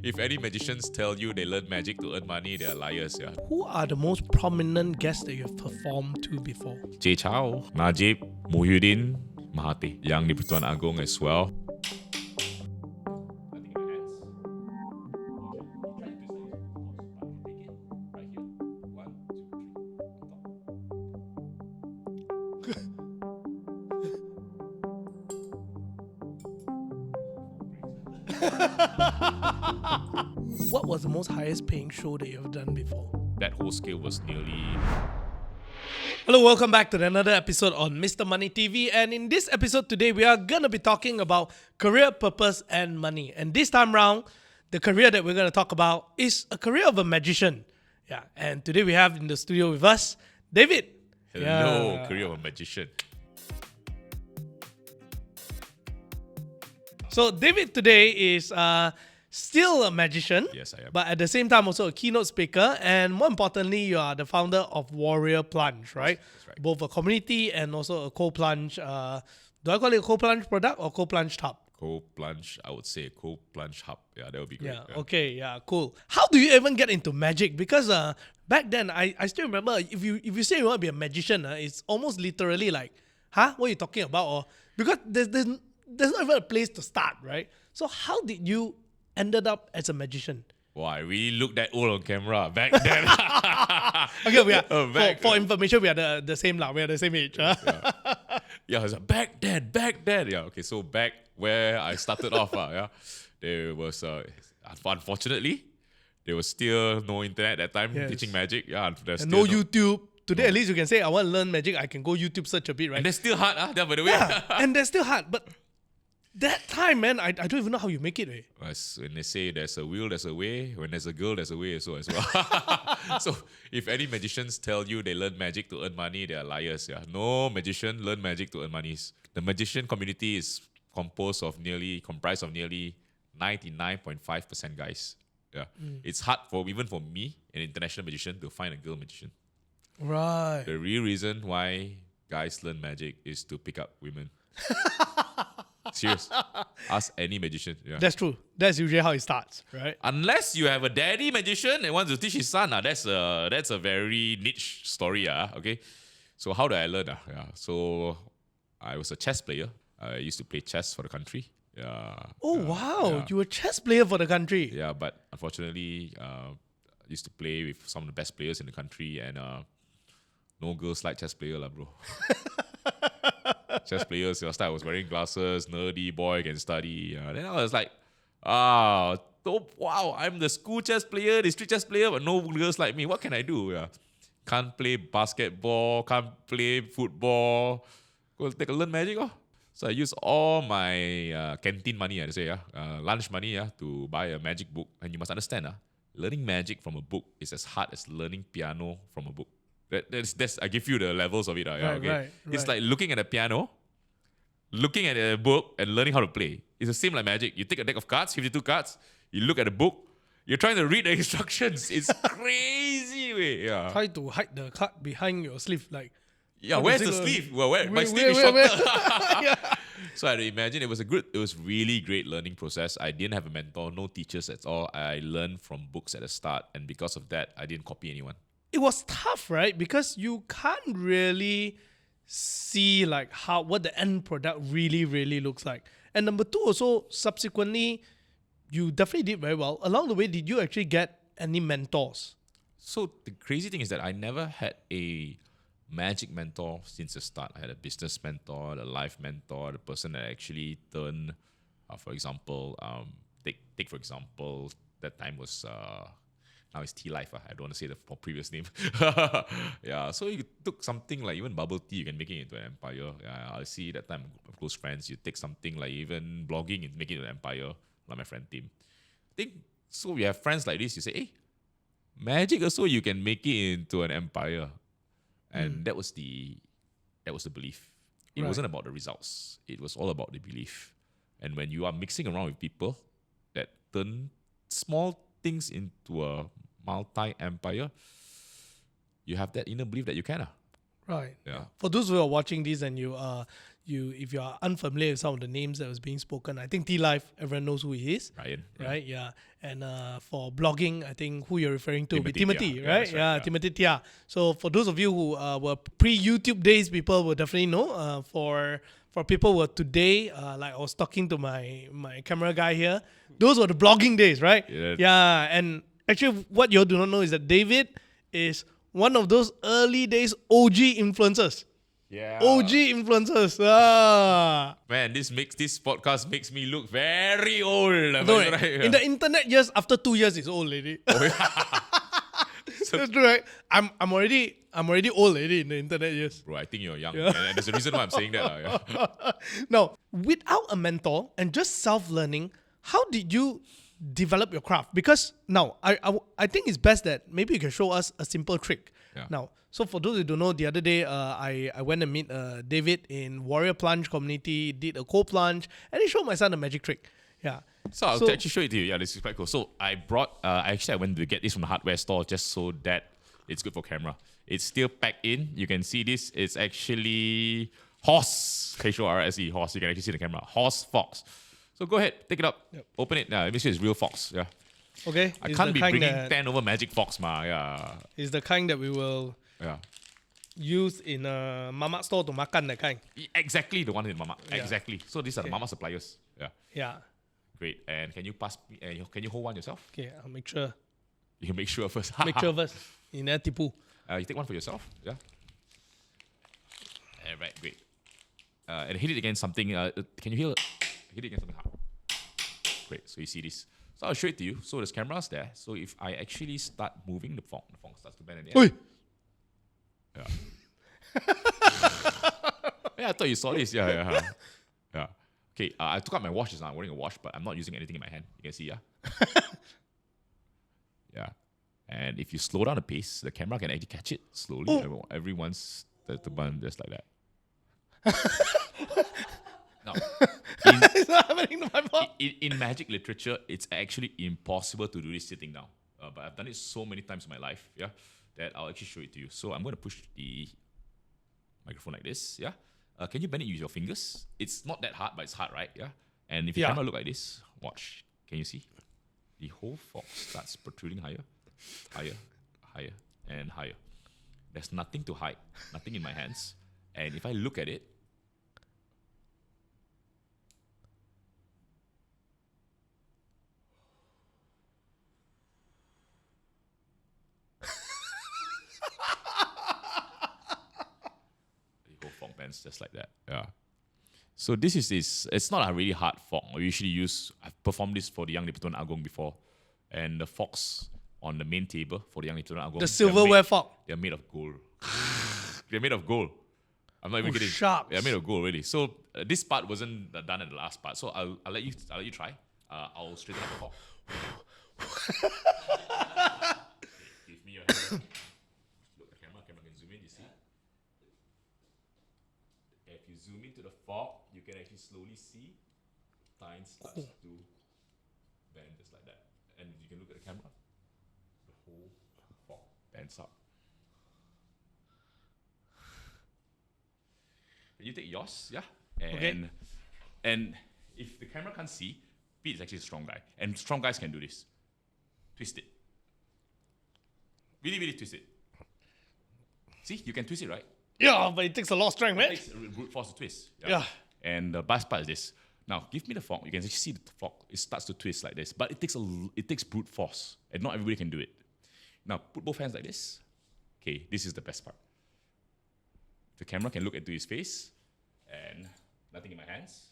If any magicians tell you they learn magic to earn money, they are liars, yeah. Who are the most prominent guests that you've performed to before? Jay Chow, Najib, Muhyiddin, Mahathir, Yang di-Pertuan Agong as well. What was the most highest paying show that you've done before? That whole scale was nearly... Hello, welcome back to another episode on Mr. Money TV. And in this episode today, we are going to be talking about career, purpose, and money. And this time round, the career that we're going to talk about is a career of a magician. Yeah, and today we have in the studio with us, David. Hello, Yeah. career of a magician. So David today is still a magician. Yes, I am. But at the same time also a keynote speaker. And more importantly, you are the founder of Warrior Plunge, right? That's right. Both a community and also a co-plunge. Do I call it a co-plunge product or co-plunge hub? Co-plunge, I would say co-plunge hub. Yeah, that would be great. Yeah, okay, yeah, cool. How do you even get into magic? Because back then, I still remember, if you say you want to be a magician, it's almost literally like, huh? What are you talking about? Or because there's not even a place to start, right? So how did you ended up as a magician? Wow, I really looked that old on camera back then. Okay, we are for back- information, we are the same lah. We are the same age. Huh? Yeah, I was like, back then. Yeah, okay, so back where I started off, yeah, there was, unfortunately, there was still no internet at that time Yes. teaching magic. Yeah, there's And still no YouTube. Today, at least you can say, I want to learn magic. I can go YouTube search a bit, right? And that's still hard, by the way. Yeah, and that's still hard. But that time, man, I don't even know how you make it. Eh? When they say there's a will, there's a way. When there's a girl, there's a way so as well. So if any magicians tell you they learn magic to earn money, they are liars. Yeah, no magician learn magic to earn money. The magician community is comprised of nearly 99.5% guys. Yeah, it's hard even for me, an international magician, to find a girl magician. Right. The real reason why guys learn magic is to pick up women. Serious. Ask any magician. Yeah. That's true. That's usually how it starts, right? Unless you have a daddy magician and wants to teach his son, that's a very niche story. Okay. So how did I learn? Yeah. So I was a chess player. I used to play chess for the country. Yeah. Oh, wow. Yeah. You were a chess player for the country. Yeah, but unfortunately, I used to play with some of the best players in the country, and no girls like chess player, bro. Chess players, last time I was wearing glasses, nerdy boy, can study. Then I was like, wow, I'm the school chess player, the street chess player, but no girls like me. What can I do? Yeah. Can't play basketball, can't play football. Go learn magic. So I use all my canteen money, lunch money, to buy a magic book. And you must understand, learning magic from a book is as hard as learning piano from a book. That's I give you the levels of it. Right. It's like looking at a piano, looking at a book, and learning how to play. It's the same like magic. You take a deck of cards, 52 cards, you look at the book, you're trying to read the instructions. It's crazy. Yeah. Try to hide the card behind your sleeve. Like, Yeah, how where's does the it sleeve? go? Well, my Where- sleeve is where- shorter. Yeah. So I had to imagine it was really great learning process. I didn't have a mentor, no teachers at all. I learned from books at the start, and because of that, I didn't copy anyone. It was tough, right? Because you can't really see like what the end product really, really looks like. And number two, also subsequently, you definitely did very well. Along the way, did you actually get any mentors? So the crazy thing is that I never had a magic mentor since the start. I had a business mentor, a life mentor, the person that actually turned, for example, take for example, that time was now it's Tea Life. I don't want to say the previous name. Yeah, so you took something like even bubble tea, you can make it into an empire. Yeah, I see that time of close friends. You take something like even blogging and make it into an empire, like my friend Tim. I think so. We have friends like this. You say, hey, magic also you can make it into an empire, and that was the belief. It Right. wasn't about the results. It was all about the belief. And when you are mixing around with people that turn small things into a multi-empire, you have that inner belief that you can. Right. Yeah. For those who are watching this and you if you are unfamiliar with some of the names that was being spoken, I think T-Life, everyone knows who he is. Ryan. Right, yeah. And for blogging, I think who you're referring to will be Timothy Timothy, Tia. right? That's right, Yeah, yeah. Timothy Tia. So for those of you who were pre-YouTube days, people will definitely know. For people who are today, like I was talking to my camera guy here, those were the blogging days, right? Yeah. And actually what you all do not know is that David is one of those early days OG influencers. Yeah. OG influencers. Ah. Man, this podcast makes me look very old. No, Right? in the internet years, after 2 years, it's old lady. Oh, yeah. That's true, right? I'm already old lady in the internet years. Bro, I think you're young. And there's a reason why I'm saying that. Yeah. Now, without a mentor and just self-learning, how did you develop your craft? Because now, I think it's best that maybe you can show us a simple trick. Yeah. Now, so for those who don't know, the other day I went and meet David in Warrior Plunge community, did a cold plunge, and he showed my son a magic trick. Yeah. So I'll actually show it to you. Yeah, this is quite cool. So I brought, I went to get this from the hardware store just so that it's good for camera. It's still packed in. You can see this. It's actually horse, H-O-R-S-E, horse. You can actually see the camera. Horse fox. So go ahead, take it up, open it. This is real fox. Yeah. Okay. I can't be bringing 10 over magic fox, ma. Yeah. It's the kind that we will use in a mama store to makan, that kind. Exactly the one in mama. Yeah. Exactly. So these are the mama suppliers. Yeah. Yeah. Great. And can you pass me? Can you hold one yourself? Okay, I'll make sure. You make sure first. Make sure first. In that tipu. You take one for yourself. Yeah. Right. Great. And hit it against something. Can you hear? Hit it against something hard. Great. So you see this. So I'll show it to you. So there's cameras there. So if I actually start moving the phone starts to bend in the air. Oi! Yeah. Yeah, I thought you saw this. Yeah. Okay, I took out my watch just now. I'm wearing a watch, but I'm not using anything in my hand. You can see, yeah? Yeah. And if you slow down the pace, the camera can actually catch it slowly. Oh. Everyone's the button just like that. Now, It's not happening to my phone. in magic literature, it's actually impossible to do this sitting down. But I've done it so many times in my life, yeah, that I'll actually show it to you. So I'm going to push the microphone like this, yeah? Can you bend it with your fingers? It's not that hard, but it's hard, right? Yeah. And if your camera look like this, watch. Can you see? The whole fox starts protruding higher, and higher. There's nothing to hide, nothing in my hands. And if I look at it, bands just like that. Yeah. So this is it's not a really hard fork. We usually I've performed this for the Young Lipton Agong before. And the forks on the main table for the Young Lipton Agong. The silverware fork. They're made of gold. They're made of gold. I'm not even kidding. Sharks. They're made of gold, really. So this part wasn't done at the last part. So I'll let you try. I'll straighten up the fork. Give me your hand. Look at the camera. Camera can zoom in. You see? If you zoom into the fork, you can actually slowly see tines starts to bend just like that. And you can look at the camera. The whole fork bends up. You take yours, yeah? And if the camera can't see, Pete is actually a strong guy. And strong guys can do this. Twist it. Really, really twist it. See, you can twist it, right? Yeah, but it takes a lot of strength, man. It takes brute force to twist. Yeah. And the best part is this. Now, give me the fork. You can actually see the fork. It starts to twist like this. But it takes brute force. And not everybody can do it. Now, put both hands like this. Okay, this is the best part. The camera can look into his face. And nothing in my hands.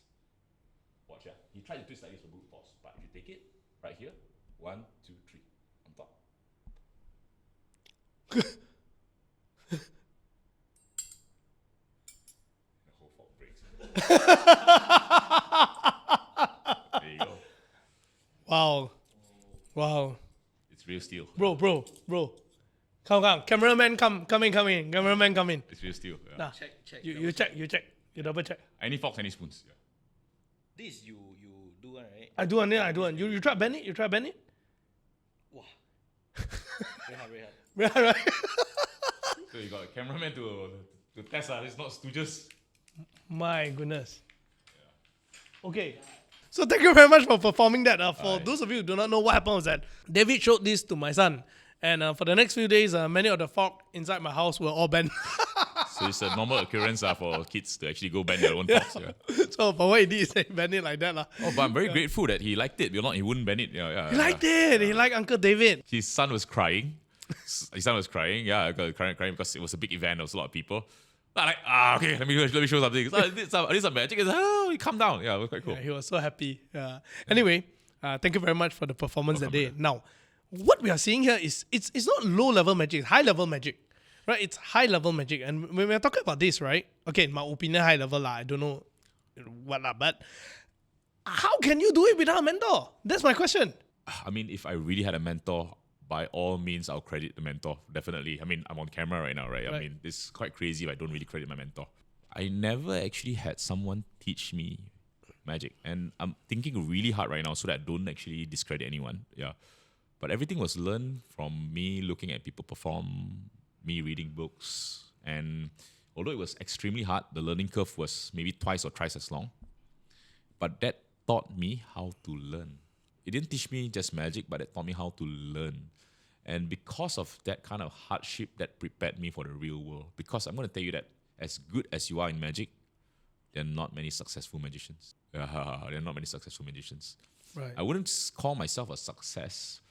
Watch, yeah. He tried to twist like this for brute force. But if you take it, right here. 1, 2, 3. On top. There you go. Wow. It's real steel. Bro. Come. Cameraman, come in. Cameraman, come in. It's real steel. Yeah. Nah. Check. You check. You double check. Any forks, any spoons. Yeah. This you do one, right? I do one. You try bend it? Wow. Very hard. Right. So you got a cameraman to test. It's not stooges. My goodness. Okay. So thank you very much for performing that. For those of you who do not know what happened was that David showed this to my son. And for the next few days, many of the fork inside my house were all bent. So it's a normal occurrence for kids to actually go bend their own forks. Yeah. So for what he did is he bent it like that. Oh, but I'm very grateful that he liked it. If not, he wouldn't bend it. He liked it. He liked Uncle David. His son was crying. Yeah, crying because it was a big event. There was a lot of people. But okay, let me show something. So I did some magic. He calm down. Yeah, it was quite cool. Yeah, he was so happy. Yeah. Anyway, thank you very much for the performance that day. Now, what we are seeing here is it's not low level magic, it's high level magic. Right? It's high level magic. And when we're talking about this, right? Okay, in my opinion, high level lah. I don't know what lah, but how can you do it without a mentor? That's my question. I mean, if I really had a mentor, by all means, I'll credit the mentor. Definitely. I mean, I'm on camera right now, right? I mean, it's quite crazy if I don't really credit my mentor. I never actually had someone teach me magic. And I'm thinking really hard right now so that I don't actually discredit anyone. Yeah. But everything was learned from me looking at people perform, me reading books. And although it was extremely hard, the learning curve was maybe twice or thrice as long. But that taught me how to learn. It didn't teach me just magic, but it taught me how to learn. And because of that kind of hardship, that prepared me for the real world. Because I'm going to tell you that as good as you are in magic, there are not many successful magicians. There are not many successful magicians. Right. I wouldn't call myself a success,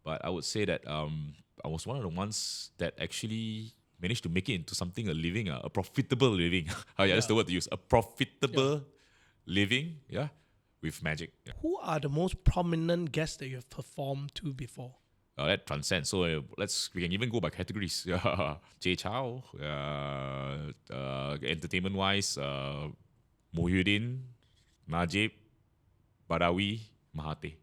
but I would say that I was one of the ones that actually managed to make it into something, a living, a profitable living. That's the word to use. A profitable living, with magic. Yeah. Who are the most prominent guests that you have performed to before? That transcends. So we can even go by categories. Jay Chow, entertainment-wise, Muhyiddin, Najib, Badawi, Mahathir.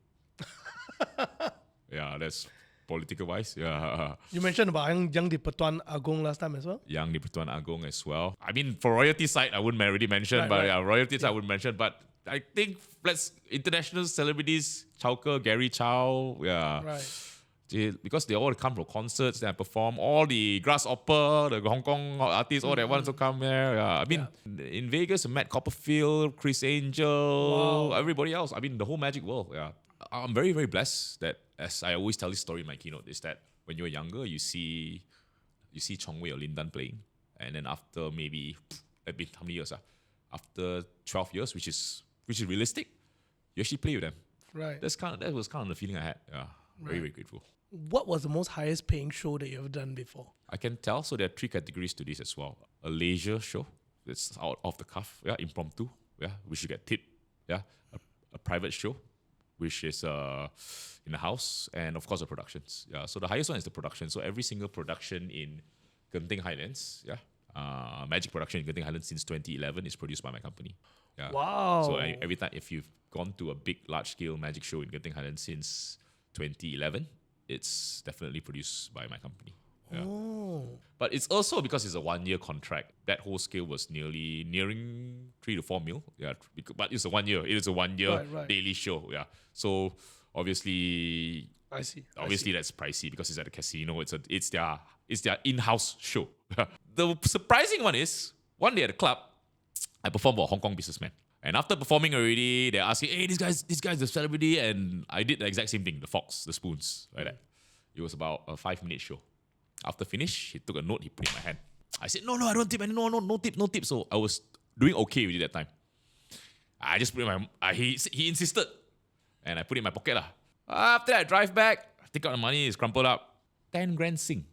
Yeah, that's political-wise. Yeah. You mentioned about Yang di Pertuan Agong last time as well. Yang di Pertuan Agong as well. I mean, for royalty side, I wouldn't already mention, royalty side I wouldn't mention. But I think international celebrities, Chowker, Gary Chow, Right. Because they all come from concerts, then I perform. All the Grasshopper, the Hong Kong artists, all that ones will come there. Yeah. I mean, in Vegas, Matt Copperfield, Chris Angel, everybody else. I mean, the whole magic world. Yeah. I'm very, very blessed that, as I always tell this story in my keynote, is that when you're younger, you see Chong Wei or Lin Dan playing. And then after maybe, how many years? After 12 years, which is realistic, you actually play with them. Right. That was kind of the feeling I had. Yeah. Very, very grateful. What was the most highest paying show that you've done before? I can tell. So there are 3 categories to this as well. A leisure show, that's out off the cuff, impromptu, which you get tipped. A private show, which is in the house, and of course the productions. So the highest one is the production. So every single production in Genting Highlands, magic production in Genting Highlands since 2011 is produced by my company. Yeah. Wow. So every time, if you've gone to a big, large-scale magic show in Genting Highlands since 2011, it's definitely produced by my company. Yeah. Oh. But it's also because it's a 1-year contract. That whole scale was nearing 3 to 4 mil. Yeah, but it's a 1 year. It is a 1 year daily show. Yeah. So obviously, I see. That's pricey because it's at a casino. It's their in-house show. The surprising one is one day at the club, I performed for a Hong Kong businessman. And after performing already, they're asking, hey, this guy's a celebrity. And I did the exact same thing, the forks, the spoons, like that. It was about a 5-minute show. After finish, he took a note, he put it in my hand. I said, no, I don't tip, no tip. So I was doing okay with it that time. I just put it in my, he insisted. And I put it in my pocket. After that, I drive back, take out the money, it's crumpled up. 10 grand sing.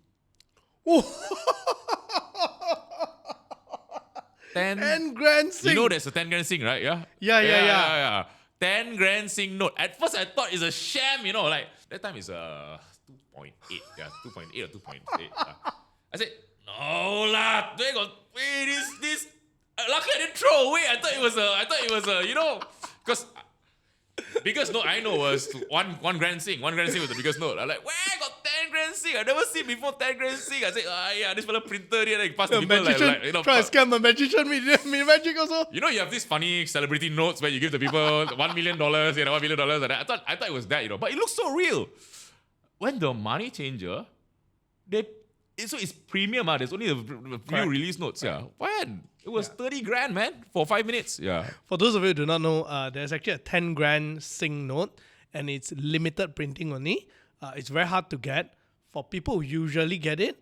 10 grand sing. You know there's a 10 grand sing, right? Yeah. 10 grand sing note. At first I thought it's a sham, like that time is 2.8. Yeah, 2.8 or 2.8. I said, no lah, this. Luckily I didn't throw away. I thought it was a, because biggest note I know was one grand sing. 1 grand sing was the biggest note. I'm like, where I got 10 grand sing? I never seen before 10 grand sing. I said, this fella printed it. Like, pass the people magician, try to scam a magician with magic also. You have this funny celebrity notes where you give the people $1 million, $1 million. And I thought it was that, but it looks so real. When the money changer, So it's premium. There's only a few Correct. release notes. Yeah. When? It was 30 grand, man, for 5 minutes. Yeah. For those of you who do not know, there's actually a 10 grand sing note, and it's limited printing only. It's very hard to get. For people who usually get it,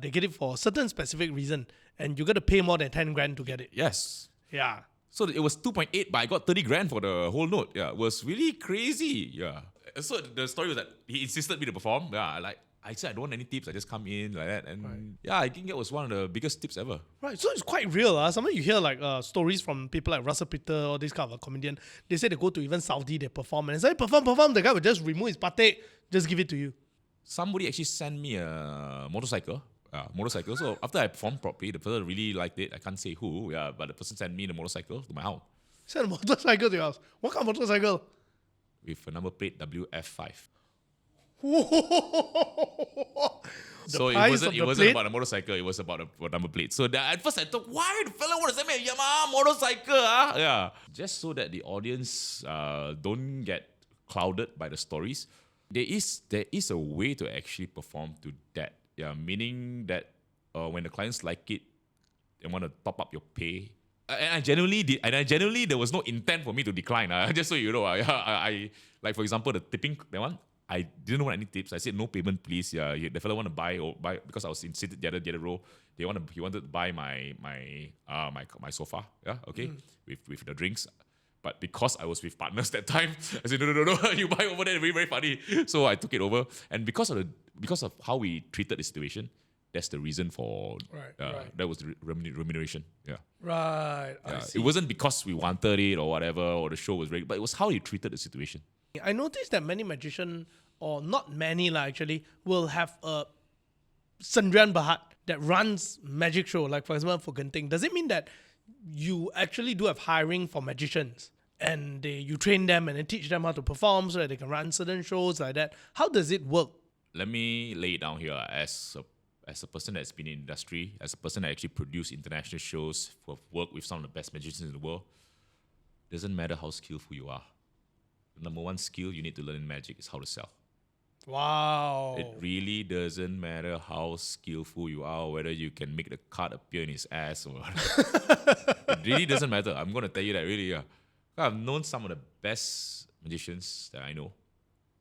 they get it for a certain specific reason, and you got to pay more than 10 grand to get it. Yes. Yeah. So it was 2.8, but I got 30 grand for the whole note. Yeah. It was really crazy. Yeah. So the story was that he insisted me to perform. Yeah. I said I don't want any tips. I just come in like that, and yeah, I think that was one of the biggest tips ever. Right, so it's quite real. Sometimes you hear like stories from people like Russell Peter or this kind of a comedian. They say they go to even Saudi, they perform, and say perform. The guy will just remove his patek, just give it to you. Somebody actually sent me a motorcycle. So after I performed properly, the person really liked it. I can't say who, yeah, but the person sent me the motorcycle to my house Send a motorcycle to your house. What kind of motorcycle? with a number plate WF5. The So it price wasn't of it the wasn't plate? about a motorcycle. It was about a number plate. So at first I thought, why the fella want to send me a Yamaha motorcycle? Yeah, just so that the audience don't get clouded by the stories. There is a way to actually perform to that. Yeah, meaning that when the clients like it, they want to top up your pay. And I genuinely did. And I genuinely, there was no intent for me to decline. Just so you know, I like for example the tipping that one. I didn't want any tips. I said no payment, please. Yeah, the fellow want to buy because I was seated the other row. He wanted to buy my sofa. Yeah, okay, with the drinks. But because I was with partners that time, I said no, you buy over there. Very very funny. So I took it over, and because of how we treated the situation, that's the reason for Right. that was the remuneration. Yeah. Right, I Yeah. see. It wasn't because we wanted it or whatever, or the show was great, but it was how you treated the situation. I noticed that many magicians, or not many actually, will have a Sendrian Bahat that runs magic show. Like for example, for Genting. Does it mean that you actually do have hiring for magicians? And you train them and then teach them how to perform so that they can run certain shows like that. How does it work? Let me lay it down here as a person that's been in the industry, as a person that actually produced international shows, who have worked with some of the best magicians in the world. Doesn't matter how skillful you are. The number one skill you need to learn in magic is how to sell. Wow. It really doesn't matter how skillful you are, whether you can make the card appear in his ass or it really doesn't matter. I'm going to tell you that really, yeah. I've known some of the best magicians that I know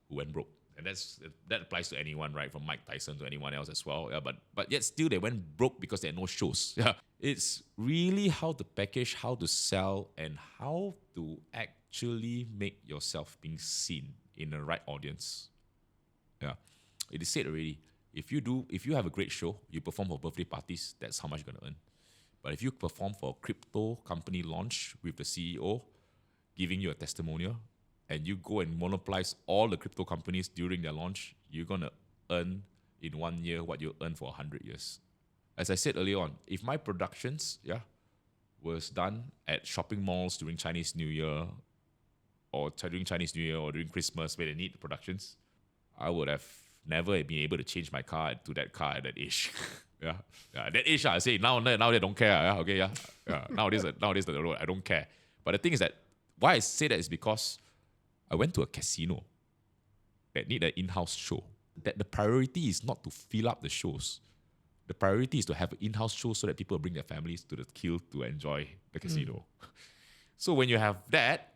who went broke. And that applies to anyone, right? From Mike Tyson to anyone else as well. Yeah, but yet still they went broke because they had no shows. Yeah. It's really how to package, how to sell, and how to actually make yourself being seen in the right audience. Yeah. It is said already. If you have a great show, you perform for birthday parties, that's how much you're gonna earn. But if you perform for a crypto company launch with the CEO giving you a testimonial, and you go and monopolize all the crypto companies during their launch, you're going to earn in 1 year what you earn for 100 years. As I said earlier on, if my productions was done at shopping malls during Chinese New Year or during during Christmas where they need the productions, I would have never been able to change my car to that car at that age. Yeah, that age, I say, now they don't care. Okay, nowadays, I don't care. But the thing is that, why I say that is because I went to a casino that need an in-house show. That the priority is not to fill up the shows. The priority is to have an in-house show so that people bring their families to the kill to enjoy the casino. So when you have that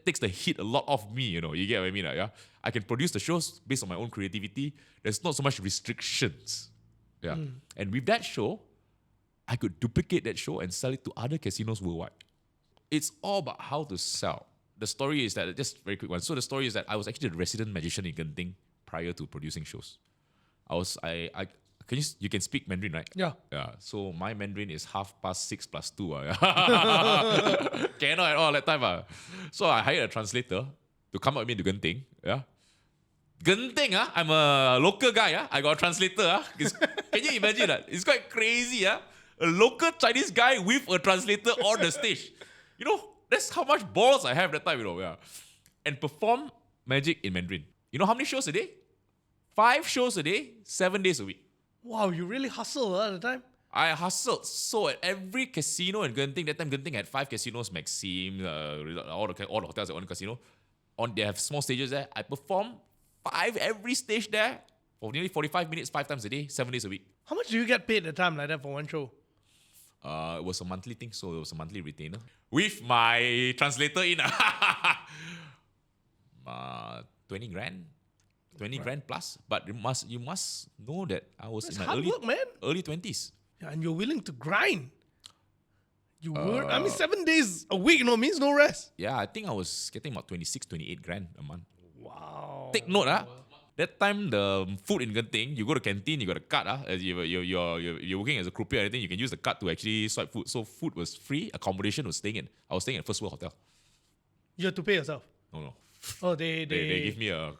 takes the heat a lot off me, you get what I mean? Yeah? I can produce the shows based on my own creativity. There's not so much restrictions. Yeah. And with that show, I could duplicate that show and sell it to other casinos worldwide. It's all about how to sell. The story is that, just very quick one. So the story is that I was actually the resident magician in Genting prior to producing shows. You can speak Mandarin, right? Yeah. Yeah. So my Mandarin is 6 + 2. Cannot at all that time. So I hired a translator to come up with me to Genting. Yeah. Genting, I'm a local guy. I got a translator. Can you imagine that? It's quite crazy. A local Chinese guy with a translator on the stage. That's how much balls I have that time, yeah. And perform magic in Mandarin. You know how many shows a day? 5 shows a day, 7 days a week. Wow, you really hustle at the time? I hustled. So at every casino in Genting, that time Genting had 5 casinos, Maxim, all the hotels at one casino. They have small stages there. I perform 5 every stage there for nearly 45 minutes, 5 times a day, 7 days a week. How much do you get paid at a time like that for one show? It was a monthly thing, so it was a monthly retainer. With my translator in 20 grand. 20 grand plus. But you must know that I was It's in my hard work, man. early 20s. Yeah, and you're willing to grind. You work, 7 days a week, means no rest. Yeah, I think I was getting about 26, 28 grand a month. Wow. Take note, that time the food in Genting, you go to canteen, you got a card. As you're working as a croupier or anything, you can use the card to actually swipe food. So food was free, accommodation was staying in. I was staying at First World Hotel. You have to pay yourself. No. Oh, they give me a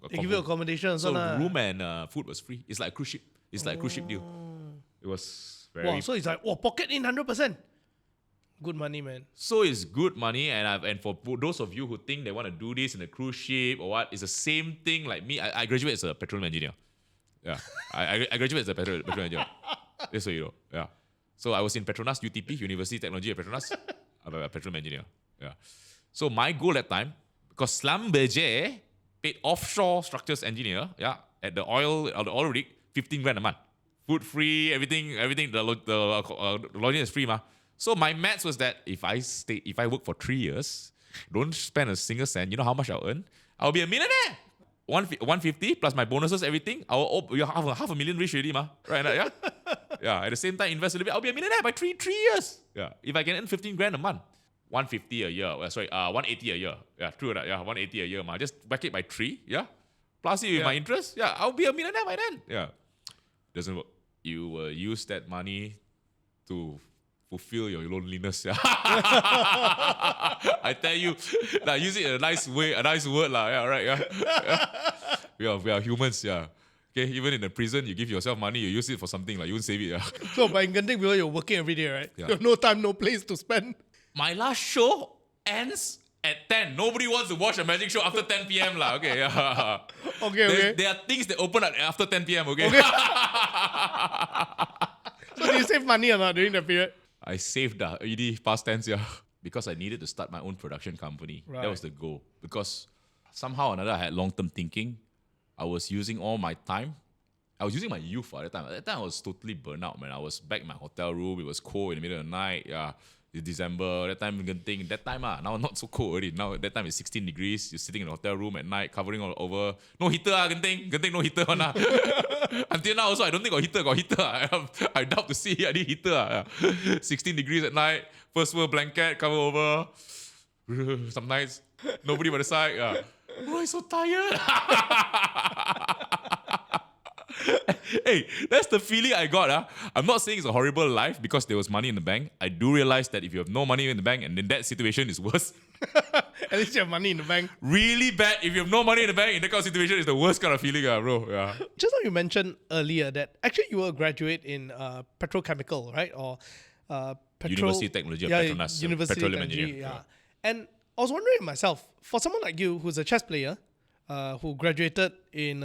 give you accommodation. So room and food was free. It's like a cruise ship. It's like a cruise ship deal. It was very... Wow, so it's like, pocket in 100%. Good money, man. So it's good money, and for those of you who think they want to do this in a cruise ship or what, it's the same thing like me. I graduated as a petroleum engineer. Yeah, I graduated as a petroleum engineer. That's what you know. Yeah. So I was in Petronas, UTP, University Technology at Petronas. I'm a petroleum engineer. Yeah. So my goal at time, because Schlumberger paid offshore structures engineer, at the oil rig, 15 grand a month. Food free, everything, the lodging is free, ma. So my maths was that if I work for 3 years, don't spend a single cent, you know how much I'll earn? I'll be a millionaire. 150 plus my bonuses, everything. You're half a million rich already, ma. Right now, yeah? Yeah, at the same time, invest a little bit. I'll be a millionaire by three years. Yeah, if I can earn 15 grand a month. 150 a year. 180 a year. Yeah, true that. Yeah, 180 a year, ma. Just back it by 3, yeah? Plus it with my interest, yeah, I'll be a millionaire by then. Yeah. Doesn't work. You will use that money to fulfill your loneliness. Yeah. I tell you, use it in a nice way, a nice word. Yeah, right. Yeah. We are humans, yeah. Okay, even in the prison, you give yourself money, you use it for something, you won't save it. Yeah. So by in Genting, you're working every day, right? Yeah. You have no time, no place to spend. My last show ends at 10. Nobody wants to watch a magic show after 10 p.m. Okay, yeah. Okay. There are things that open after 10 p.m. Okay. So do you save money or not during that period? I saved ED past tense, yeah. Because I needed to start my own production company. Right. That was the goal. Because somehow or another, I had long-term thinking. I was using all my time. I was using my youth at that time. At that time, I was totally burnt out, man. I was back in my hotel room. It was cold in the middle of the night. Yeah, it's December. That time, now not so cold already. Now, that time it's 16 degrees. You're sitting in the hotel room at night, covering all over. No heater, Genting. Genting, no heater. Until now also, I don't think got heater. I doubt to see I need heater. 16 degrees at night. First world blanket, cover over. Some nights, nobody by the side. Oh, I'm so tired. Hey, that's the feeling I got. I'm not saying it's a horrible life because there was money in the bank. I do realize that if you have no money in the bank and in that situation is worse. At least you have money in the bank. Really bad. If you have no money in the bank in that kind of situation, it's the worst kind of feeling, bro. Yeah. Just now you mentioned earlier that actually you were a graduate in petrochemical, right? Or University of Technology of Petronas. University Petroleum Technology, engineer. yeah. And I was wondering myself, for someone like you who's a chess player, who graduated in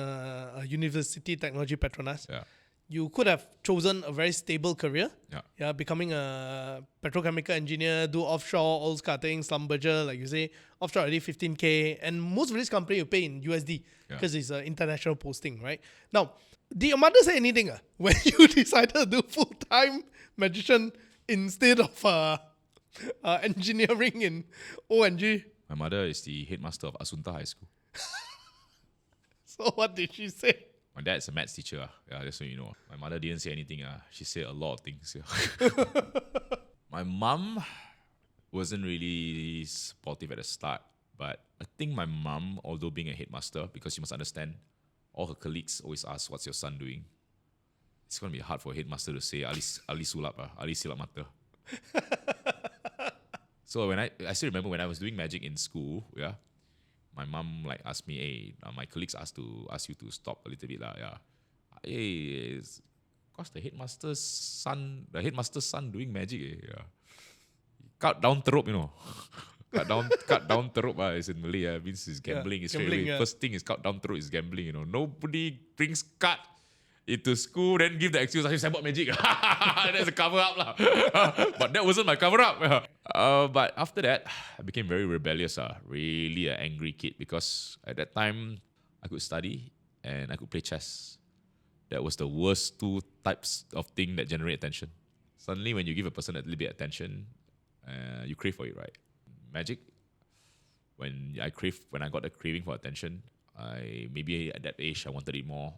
University Technology Petronas, you could have chosen a very stable career. Yeah, becoming a petrochemical engineer, do offshore, all those kind of things, Schlumberger, like you say, offshore already 15K, and most of this company you pay in USD because it's an international posting, right? Now, did your mother say anything when you decided to do full-time magician instead of engineering in ONG? My mother is the headmaster of Asunta High School. So what did she say? My dad's a maths teacher. Yeah, that's what you know. My mother didn't say anything. She said a lot of things. Yeah. My mom wasn't really supportive at the start, but I think my mom, although being a headmaster, because you must understand, all her colleagues always ask, "What's your son doing?" It's going to be hard for a headmaster to say, Ali sulap, Ali silap mata. So when I still remember when I was doing magic in school, my mom asked me, "Hey, my colleagues ask you to stop a little bit, Hey, cause the headmaster's son doing magic, Cut down teruk, cut down teruk, is in Malay, means it's gambling. It's gambling, First thing is cut down teruk is gambling, Nobody brings cut into school, then give the excuse, I bought magic. That's a cover up. But that wasn't my cover up. But after that, I became very rebellious. Really an angry kid because at that time, I could study and I could play chess. That was the worst two types of thing that generate attention. Suddenly, when you give a person a little bit of attention, you crave for it, right? Magic. When I got the craving for attention, maybe at that age I wanted it more.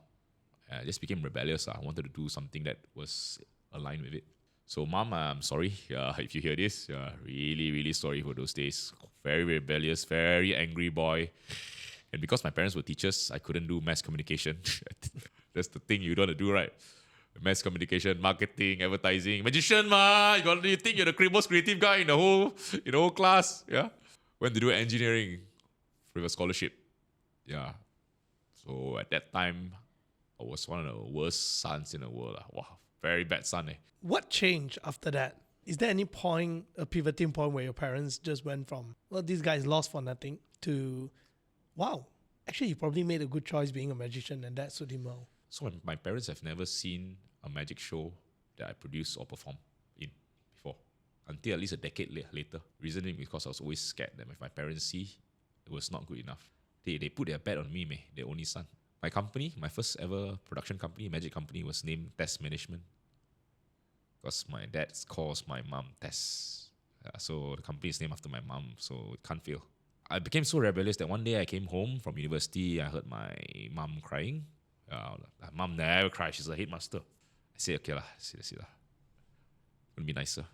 I just became rebellious. I wanted to do something that was aligned with it. So, Mom, I'm sorry if you hear this. Really, really sorry for those days. Very rebellious, very angry boy. And because my parents were teachers, I couldn't do mass communication. That's the thing you don't want to do, right? Mass communication, marketing, advertising, magician, ma. You think you're the most creative guy in the whole class, yeah. Went to do engineering with a scholarship, yeah. So at that time, I was one of the worst sons in the world. Wow, very bad son. What changed after that? Is there any point, a pivoting point where your parents just went from, well, this guy is lost for nothing, to, wow, actually you probably made a good choice being a magician and that suited him well? So my parents have never seen a magic show that I produced or performed in before, until at least a decade later. Reason being because I was always scared that if my parents see, it was not good enough. They put their bet on me, their only son. My company, my first ever production company, magic company, was named Test Management. Because my dad calls my mom Tess. So the company is named after my mom, so it can't fail. I became so rebellious that one day I came home from university, I heard my mom crying. Mom never cries, she's a headmaster. I said, okay lah, see lah. Gonna be nicer.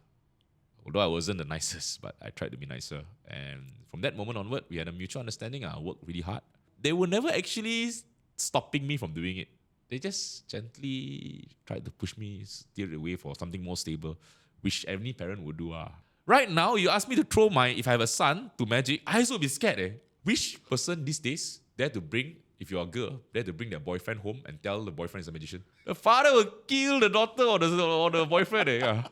Although I wasn't the nicest, but I tried to be nicer. And from that moment onward, we had a mutual understanding. I worked really hard. They were never actually stopping me from doing it. They just gently tried to push me, steer away for something more stable, which any parent would do. Right now, you ask me to throw if I have a son, to magic, I also be scared. Which person these days dare to bring, if you're a girl, dare to bring their boyfriend home and tell the boyfriend is a magician? The father will kill the daughter or the boyfriend.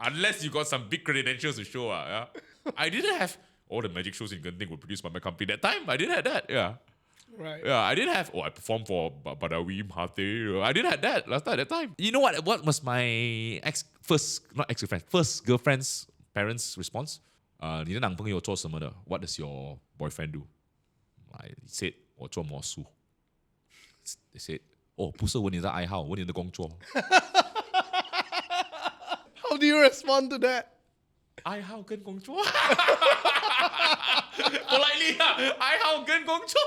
Unless you got some big credentials to show. I didn't have all the magic shows in Genting were produced by my company. That time, I didn't have that. Right. Yeah, I didn't have, I performed for Badawi, Mahathir. I didn't have that last time, at that time. You know what? What was my first girlfriend's parents' response? 你的男朋友做什么的? What does your boyfriend do? I said, 我做魔术. They said, 不是问你的爱好，问你的工作. How do you respond to that? 爱好跟工作. Politely, 爱好跟工作.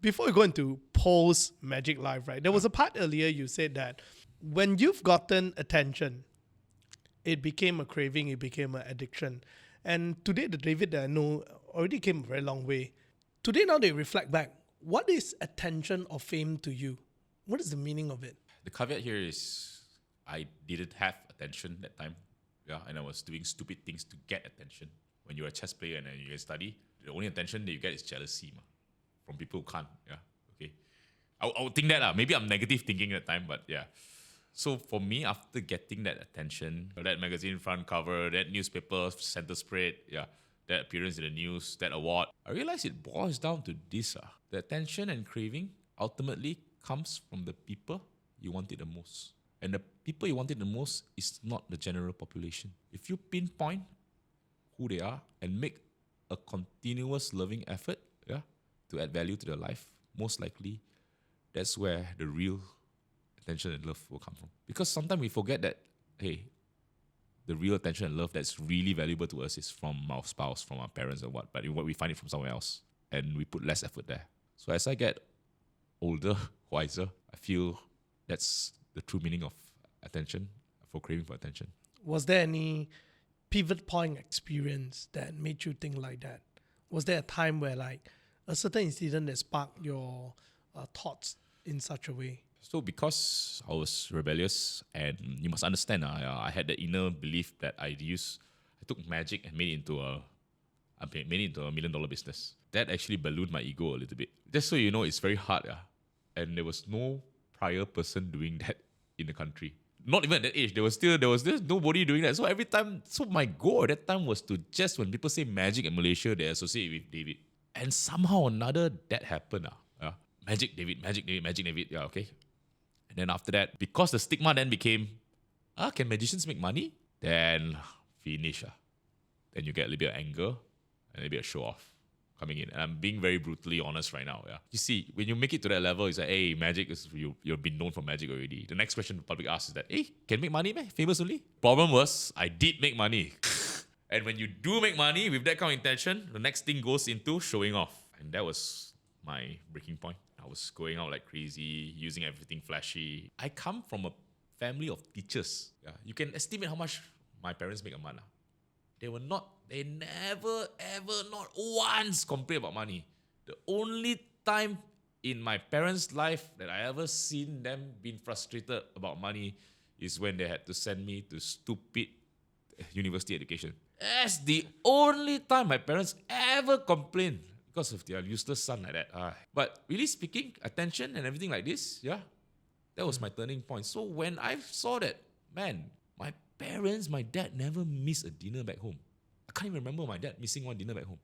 Before we go into post magic life, right? There was a part earlier you said that when you've gotten attention, it became a craving, it became an addiction. And today, the David that I know already came a very long way. Today, now they reflect back. What is attention or fame to you? What is the meaning of it? The caveat here is I didn't have attention that time. And I was doing stupid things to get attention. When you're a chess player and then you study, the only attention that you get is jealousy from people who can't. Okay. I would think that. Maybe I'm negative thinking at the time, but yeah. So for me, after getting that attention, that magazine front cover, that newspaper center spread, that appearance in the news, that award, I realized it boils down to this. The attention and craving ultimately comes from the people you want it the most. And the people you want it the most is not the general population. If you pinpoint who they are and make a continuous loving effort to add value to their life, most likely that's where the real attention and love will come from. Because sometimes we forget that, hey, the real attention and love that's really valuable to us is from our spouse, from our parents or what, but we find it from somewhere else and we put less effort there. So as I get older, wiser, I feel that's the true meaning of attention, for craving for attention. Was there any pivot point experience that made you think like that? Was there a time where like a certain incident that sparked your thoughts in such a way? So because I was rebellious, and you must understand, I had the inner belief that I took magic and made it into a $1 million business. That actually ballooned my ego a little bit. Just so you know, it's very hard. And there was no prior person doing that in the country. Not even at that age. There was nobody doing that. So every time, my goal at that time was to just, when people say magic in Malaysia, they associate with David. And somehow or another, that happened. Magic David, Magic David, Magic David. Yeah, okay. And then after that, because the stigma then became, can magicians make money? Then finish. Then you get a little bit of anger and a little bit of show off. coming in. And I'm being very brutally honest right now. Yeah. You see, when you make it to that level, it's like, hey, magic is you've been known for magic already. The next question the public asks is that, hey, can make money, man? Famous only? Problem was, I did make money. And when you do make money with that kind of intention, the next thing goes into showing off. And that was my breaking point. I was going out like crazy, using everything flashy. I come from a family of teachers. Yeah. You can estimate how much my parents make a month. They never, ever, not once complain about money. The only time in my parents' life that I ever seen them being frustrated about money is when they had to send me to stupid university education. That's the only time my parents ever complained because of their useless son like that. But really speaking, attention and everything like this, yeah, that was my turning point. So when I saw that, man, my parents, my dad never missed a dinner back home. I can't even remember my dad missing one dinner back home.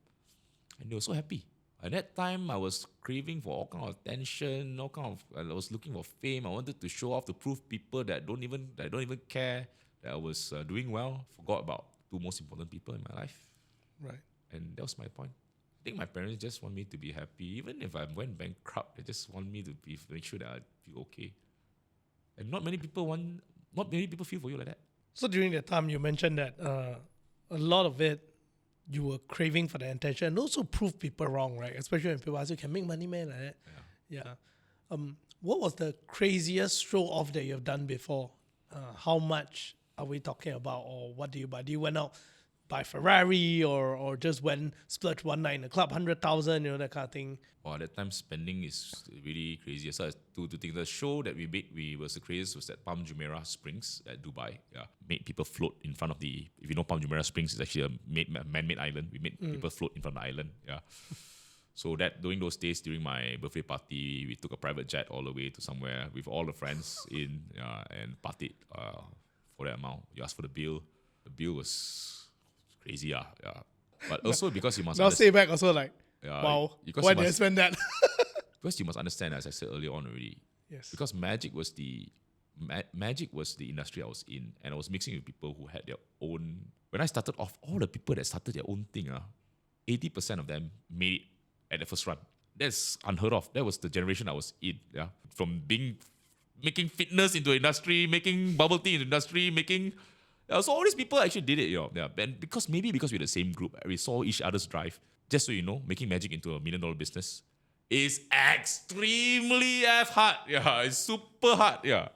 And they were so happy. At that time, I was craving for all kind of attention, I was looking for fame. I wanted to show off to prove people that don't even care that I was doing well. Forgot about two most important people in my life. Right. And that was my point. I think my parents just want me to be happy. Even if I went bankrupt, they just want me to make sure that I feel okay. And not many people feel for you like that. So during that time, you mentioned that a lot of it, you were craving for the attention and also prove people wrong, right? Especially when people ask you, can make money, man, like that. Yeah. What was the craziest show off that you've done before? How much are we talking about, or what do you buy? Do you went out buy Ferrari or just went splurge one night in the club, 100,000, that kind of thing? Well, at that time, spending is really crazy. So two things. The show that we made, was the craziest, was at Palm Jumeirah Springs at Dubai. Yeah, made people float in front of the. If you know Palm Jumeirah Springs, it's actually a man-made island. We made people float in front of the island. Yeah. So that during those days, during my birthday party, we took a private jet all the way to somewhere with all the friends in and partied for that amount. You asked for the bill. The bill was crazy, yeah. But also because you must now stay back also like, wow, why did I spend that? Because you must understand, as I said earlier on already, yes. because magic was the industry I was in, and I was mixing with people who had their own. When I started off, all the people that started their own thing, 80% of them made it at the first run. That's unheard of. That was the generation I was in. Yeah, from making fitness into industry, making bubble tea into industry, so all these people actually did it, Yeah, and because we're the same group, we saw each other's drive. Just so you know, making magic into $1 million business is extremely hard. Yeah, it's super hard. Yeah,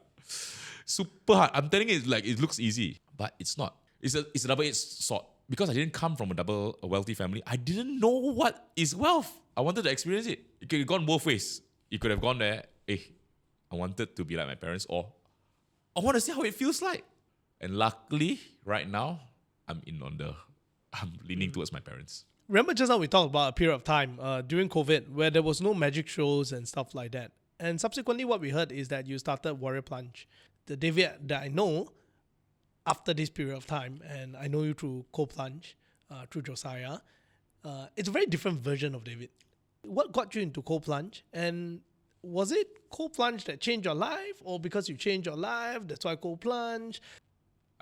super hard. I'm telling you, it looks easy, but it's not. It's a double-edged sword. Because I didn't come from a wealthy family, I didn't know what is wealth. I wanted to experience it. It could have gone both ways. You could have gone there, I wanted to be like my parents, or I want to see how it feels like. And luckily, right now, I'm leaning towards my parents. Remember just now we talked about a period of time during COVID where there was no magic shows and stuff like that. And subsequently, what we heard is that you started Warrior Plunge. The David that I know after this period of time, and I know you through Plunge, through Josiah, it's a very different version of David. What got you into Plunge? And was it Plunge that changed your life, or because you changed your life, that's why Plunge?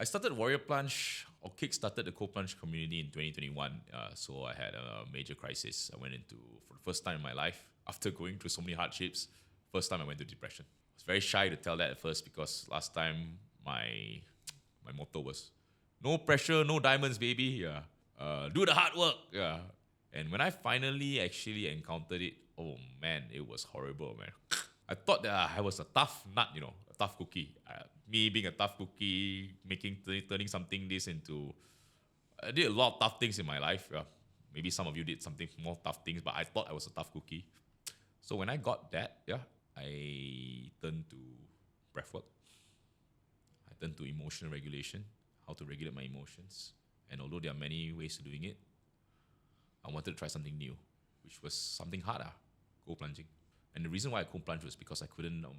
I started Warrior Plunge, or kickstarted the Plunge community in 2021. So I had a major crisis. I went into, for the first time in my life, after going through so many hardships, first time I went to depression. I was very shy to tell that at first because last time my motto was, no pressure, no diamonds, baby. Yeah. Do the hard work. Yeah. And when I finally actually encountered it, oh man, it was horrible, man. I thought that I was a tough nut, a tough cookie. Me being a tough cookie, turning something this into... I did a lot of tough things in my life. Yeah. Maybe some of you did something more tough things, but I thought I was a tough cookie. So when I got that, I turned to breathwork. I turned to emotional regulation, how to regulate my emotions. And although there are many ways to doing it, I wanted to try something new, which was something harder, plunging. And the reason why I plunge was because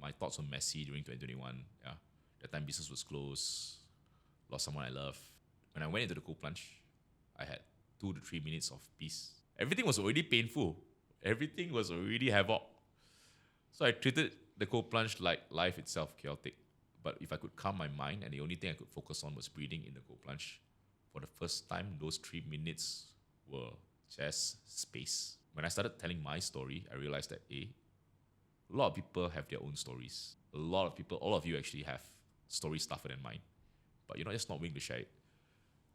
my thoughts were messy during 2021. Yeah. That time business was closed, lost someone I love. When I went into the plunge, I had 2 to 3 minutes of peace. Everything was already painful. Everything was already havoc. So I treated the plunge like life itself, chaotic. But if I could calm my mind, and the only thing I could focus on was breathing in the plunge, for the first time, those 3 minutes were just space. when I started telling my story, I realized that a lot of people have their own stories. A lot of people, all of you actually have stories tougher than mine, but you're not just not willing to share it.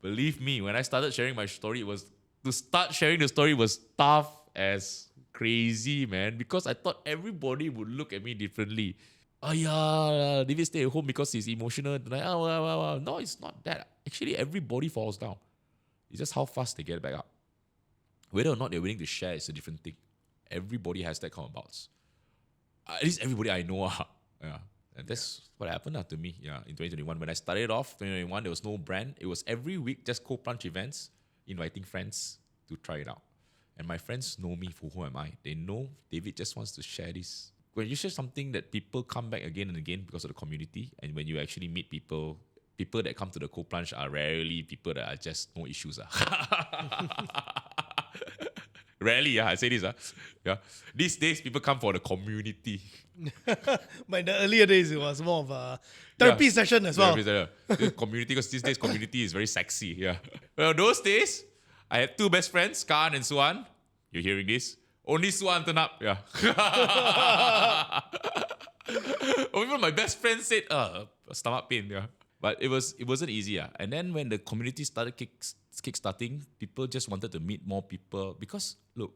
Believe me, when I started sharing my story, to start sharing the story was tough as crazy, man, because I thought everybody would look at me differently. Oh yeah, David stay at home because he's emotional. Like, no, it's not that. Actually, everybody falls down. It's just how fast they get back up. Whether or not they're willing to share is a different thing. Everybody has that kind of bouts. At least everybody I know. Yeah. And that's what happened to me in 2021. When I started off, 2021, there was no brand. It was every week just co-plunge events, inviting friends to try it out. And my friends know me for who am I. They know David just wants to share this. When you share something that people come back again and again because of the community, and when you actually meet people that come to the co-plunge are rarely people that are just no issues. Rarely, I say this. Yeah. These days, people come for the community. But in the earlier days, it was more of a therapy session as well. Community, because these days, community is very sexy. Yeah. Well, those days, I had two best friends, Khan and Suan. You're hearing this? Only Suan turned up. Yeah. Even my best friend said, stomach pain. Yeah. But it wasn't easy. And then when the community started kickstarting, people just wanted to meet more people. Because look,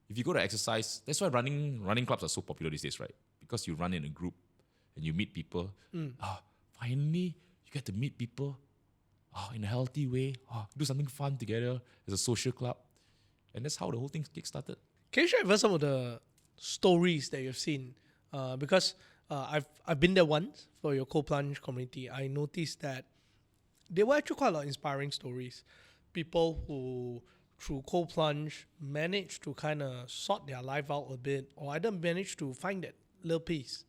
if you go to exercise, that's why running clubs are so popular these days, right? Because you run in a group and you meet people. Finally, you get to meet people in a healthy way. Do something fun together as a social club. And that's how the whole thing kickstarted. Can you share with us some of the stories that you've seen? Because I've been there once for your co-plunge community. I noticed that there were actually quite a lot of inspiring stories. People who, through co-plunge, managed to kind of sort their life out a bit, or either managed to find that little piece,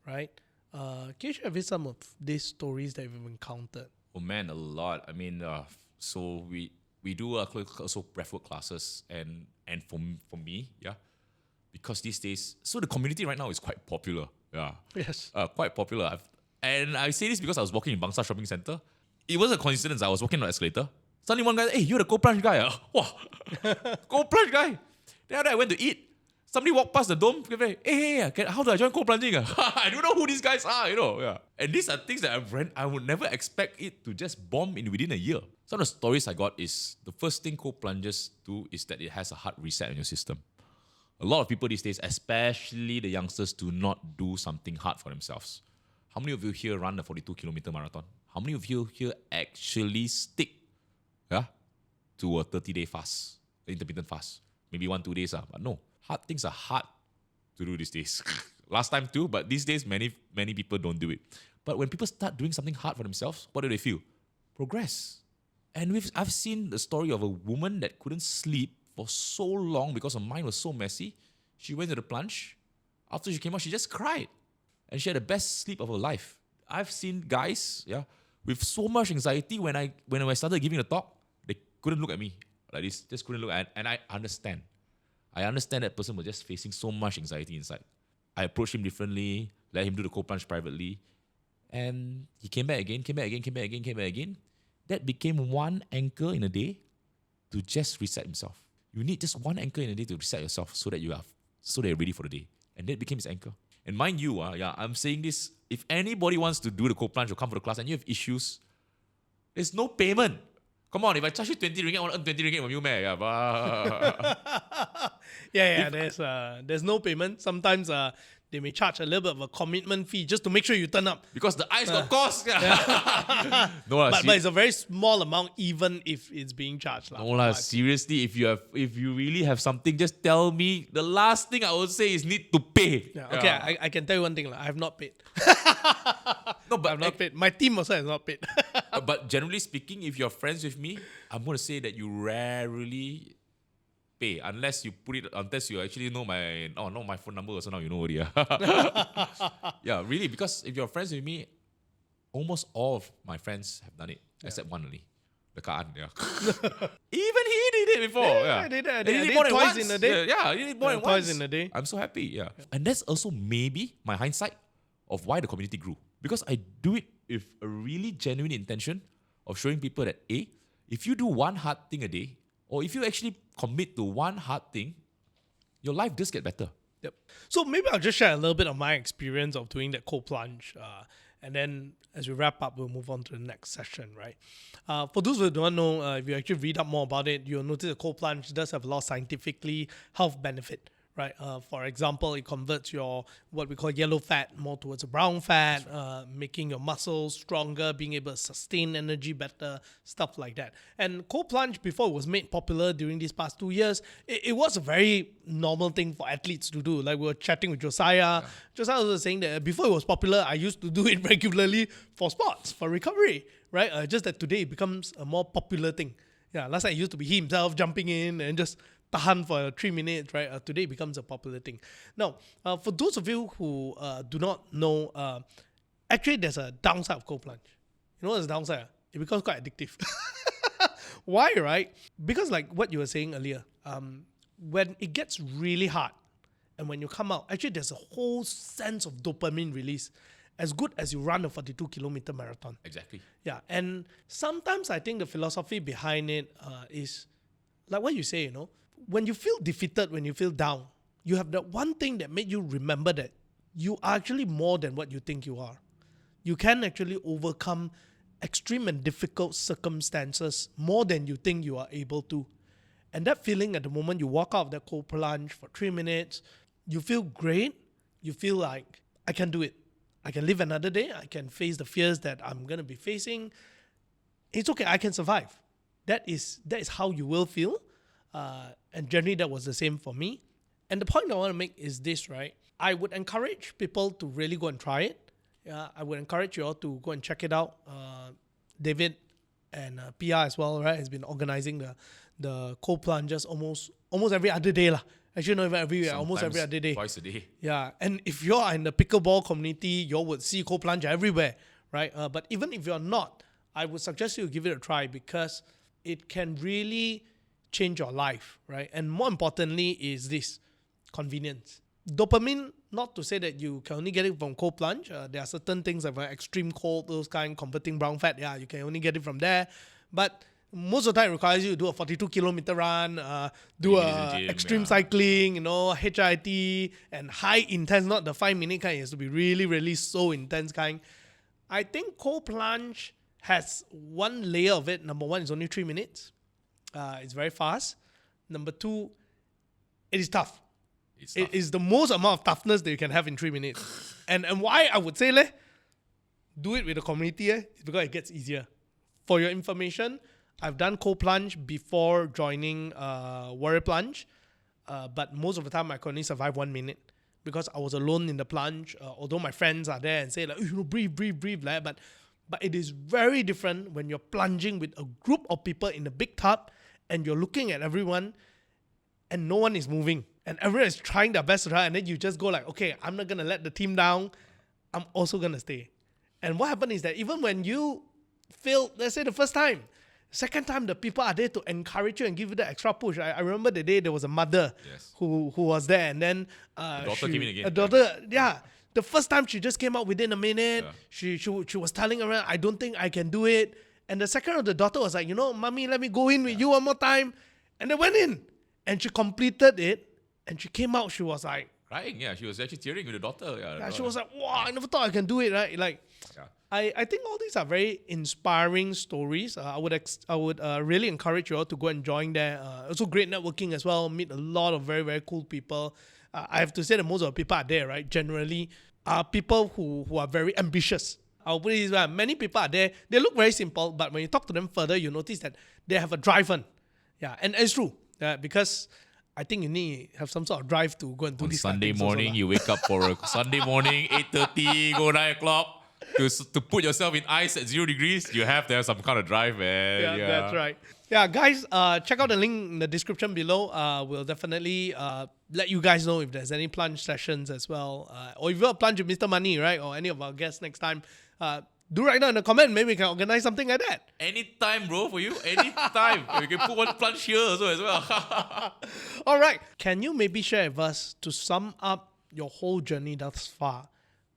right? Can you share with us some of these stories that you've encountered? Oh man, a lot. I mean, so we do also breathwork classes, and for me, because these days, so the community right now is quite popular. Yeah. Yes. Quite popular. And I say this because I was walking in Bangsar Shopping Centre. It was a coincidence. I was walking on the escalator. Suddenly one guy, hey, you're the co-plunge guy. Wow, co-plunge guy. Then after I went to eat. Somebody walked past the dome. Hey, how do I join co-plunging? I don't know who these guys are, Yeah. And these are things that I would never expect it to just bomb within a year. Some of the stories I got is the first thing co-plungers do is that it has a hard reset in your system. A lot of people these days, especially the youngsters, do not do something hard for themselves. How many of you here run the 42-kilometer marathon? How many of you here actually stick to a 30-day fast, intermittent fast? Maybe 1-2 days, but no. Hard things are hard to do these days. Last time too, but these days many people don't do it. But when people start doing something hard for themselves, what do they feel? Progress. And I've seen the story of a woman that couldn't sleep for so long because her mind was so messy. She went to the plunge. After she came out, she just cried. And she had the best sleep of her life. I've seen guys, with so much anxiety when I started giving the talk, they couldn't look at me like this. Just couldn't look and I understand. I understand that person was just facing so much anxiety inside. I approached him differently, let him do the co-plunge privately. And he came back again. That became one anchor in a day to just reset himself. You need just one anchor in a day to reset yourself so that you're ready for the day. And that became his anchor. And mind you, I'm saying this, if anybody wants to do the co-plunge or come for the class and you have issues, there's no payment. Come on, if I charge you 20 ringgit, I want to earn 20 ringgit from you, man. There's no payment. Sometimes they may charge a little bit of a commitment fee just to make sure you turn up. Because the ice got cost. But it's a very small amount even if it's being charged. Seriously, if you really have something, just tell me. The last thing I would say is need to pay. I can tell you one thing. I have not paid. No, but I've not paid. My team also has not paid. But generally speaking, if you're friends with me, I'm going to say that you rarely pay unless you actually know my phone number, so now you know already. Yeah, really, because if you're friends with me, almost all of my friends have done it, except one only. The Kaan, Even he did it before. I did it more than twice once. In a day. He did it more than twice once. in a day. I'm so happy, And that's also maybe my hindsight of why the community grew. Because I do it with a really genuine intention of showing people that if you do one hard thing a day, or if you actually commit to one hard thing, your life does get better. Yep. So maybe I'll just share a little bit of my experience of doing that cold plunge. And then as we wrap up, we'll move on to the next session, right? For those who don't know, if you actually read up more about it, you'll notice the cold plunge does have a lot of scientifically health benefit, right? For example, it converts your what we call yellow fat more towards a brown fat, making your muscles stronger, being able to sustain energy better, stuff like that. And cold plunge, before it was made popular during these past 2 years, it was a very normal thing for athletes to do. Like we were chatting with Josiah. Josiah was saying that before it was popular, I used to do it regularly for sports, for recovery, right? Just that today it becomes a more popular thing. Yeah, last time it used to be he himself jumping in and just tahan for 3 minutes, right? Today it becomes a popular thing. Now, for those of you who do not know, actually there's a downside of cold plunge. You know what's the downside? It becomes quite addictive. Why, right? Because like what you were saying earlier, when it gets really hard and when you come out, actually there's a whole sense of dopamine release as good as you run a 42-kilometer marathon. Exactly. Yeah, and sometimes I think the philosophy behind it is like what you say, you know, when you feel defeated, when you feel down, you have that one thing that made you remember that you are actually more than what you think you are. You can actually overcome extreme and difficult circumstances more than you think you are able to. And that feeling at the moment you walk out of that cold plunge for 3 minutes, you feel great. You feel like, I can do it. I can live another day. I can face the fears that I'm going to be facing. It's okay. I can survive. That is how you will feel. And generally that was the same for me. And the point I want to make is this, right? I would encourage people to really go and try it. I would encourage you all to go and check it out. David and PR as well, right, has been organizing the cold plunges almost every other day lah. Actually, not even every day, almost every other day. Twice a day. Yeah, and if you're in the pickleball community, you would see cold plunge everywhere, right? But even if you're not, I would suggest you give it a try because it can really change your life, right? And more importantly is this, convenience. Dopamine, not to say that you can only get it from cold plunge. There are certain things like extreme cold, those kind, converting brown fat. Yeah, you can only get it from there. But most of the time it requires you to do a 42-kilometer run, do extreme cycling, you know, HIIT, and high intense, not the 5-minute kind. It has to be really, really so intense kind. I think cold plunge has one layer of it. Number one, it's only 3 minutes. It's very fast. Number two, it is tough. It is the most amount of toughness that you can have in 3 minutes. And why I would say, do it with the community, is because it gets easier. For your information, I've done cold plunge before joining Warrior Plunge. But most of the time, I could only survive 1 minute because I was alone in the plunge. Although my friends are there and say, like, breathe. But it is very different when you're plunging with a group of people in a big tub and you're looking at everyone and no one is moving. And everyone is trying their best to try. And then you just go like, okay, I'm not going to let the team down. I'm also going to stay. And what happened is that even when you fail, let's say the first time, second time, the people are there to encourage you and give you the extra push. I remember the day there was a mother who was there. And then the daughter came in again. A daughter, the first time she just came out within a minute. Yeah. She was telling everyone, I don't think I can do it. And the second of the daughter was like, mommy, let me go in with you one more time. And they went in. And she completed it. And she came out, she was like... Crying, yeah. She was actually tearing with the daughter. Yeah, she was like, wow, I never thought I can do it, right? Like, I think all these are very inspiring stories. I would really encourage you all to go and join there. Also great networking as well. Meet a lot of very, very cool people. I have to say that most of the people are there, right? Generally, are people who are very ambitious. I'll put it this way, many people are there. They look very simple, but when you talk to them further, you notice that they have a drive on. Yeah, and it's true. Because I think you need have some sort of drive to go and do this. Sunday morning, you wake up for a Sunday morning, 8:30, go 9 o'clock. To put yourself in ice at 0 degrees, you have to have some kind of drive, man. Yeah, that's right. Yeah, guys, check out the link in the description below. We'll definitely let you guys know if there's any plunge sessions as well. Or if you want to plunge with Mr. Money, right? Or any of our guests next time. Do right now in the comment. Maybe we can organize something like that. Anytime, bro, for you. Anytime. We can put one plunge here also as well. All right. Can you maybe share with us to sum up your whole journey thus far?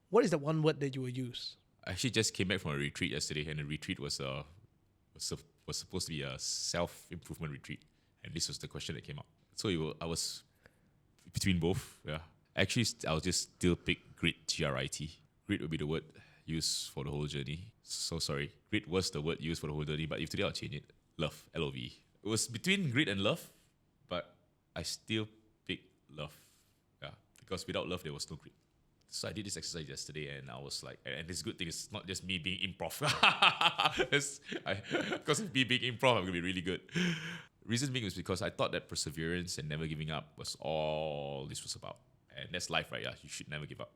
What is the one word that you will use? I actually just came back from a retreat yesterday, and the retreat was supposed to be a self-improvement retreat, and this was the question that came out. So between both. Yeah. Actually, I'll just still pick grit, Grit. Grit would be the word used for the whole journey. So sorry. Grit was the word used for the whole journey, but if today I'll change it. Love, Love. It was between grit and love, but I still pick love. Yeah. Because without love, there was no grit. So I did this exercise yesterday, and I was like, and this good thing is not just me being improv. Because of me being improv, I'm gonna be really good. Reason being is because I thought that perseverance and never giving up was all this was about, and that's life, right? Yeah, you should never give up.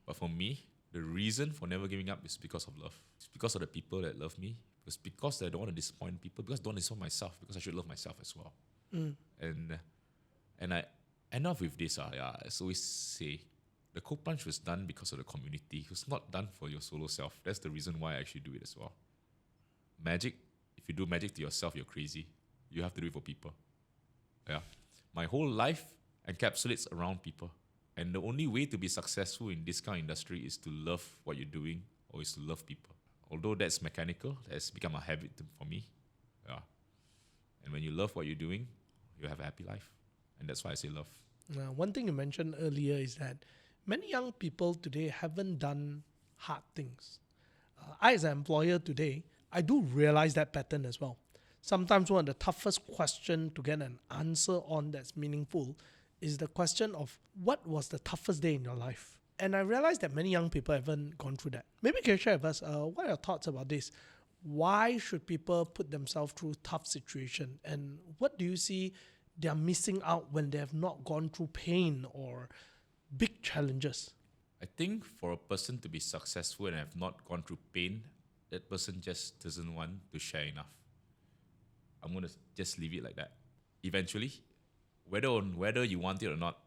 But for me, the reason for never giving up is because of love. It's because of the people that love me. It's because I don't want to disappoint people. Because I don't want to disappoint myself. Because I should love myself as well. And I end off with this. I always say, the Plunge was done because of the community. It was not done for your solo self. That's the reason why I actually do it as well. Magic, if you do magic to yourself, you're crazy. You have to do it for people. Yeah. My whole life encapsulates around people. And the only way to be successful in this kind of industry is to love what you're doing or is to love people. Although that's mechanical, that's become a habit for me. Yeah. And when you love what you're doing, you have a happy life. And that's why I say love. One thing you mentioned earlier is that many young people today haven't done hard things. I, as an employer today, I do realize that pattern as well. Sometimes one of the toughest questions to get an answer on that's meaningful is the question of what was the toughest day in your life? And I realize that many young people haven't gone through that. Maybe you can share with us, what are your thoughts about this? Why should people put themselves through tough situation? And what do you see they are missing out when they have not gone through pain or big challenges? I think for a person to be successful and have not gone through pain, that person just doesn't want to share enough. I'm going to just leave it like that. Eventually, whether you want it or not,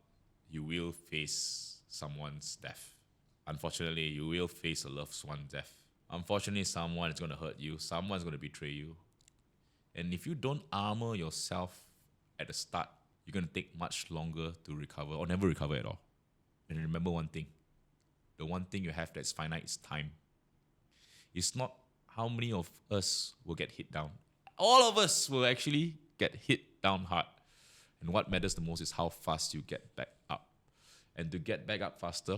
you will face someone's death. Unfortunately, you will face a loved one's death. Unfortunately, someone is going to hurt you. Someone's going to betray you. And if you don't armor yourself at the start, you're going to take much longer to recover or never recover at all. And remember one thing. The one thing you have that's finite is time. It's not how many of us will get hit down. All of us will actually get hit down hard. And what matters the most is how fast you get back up. And to get back up faster,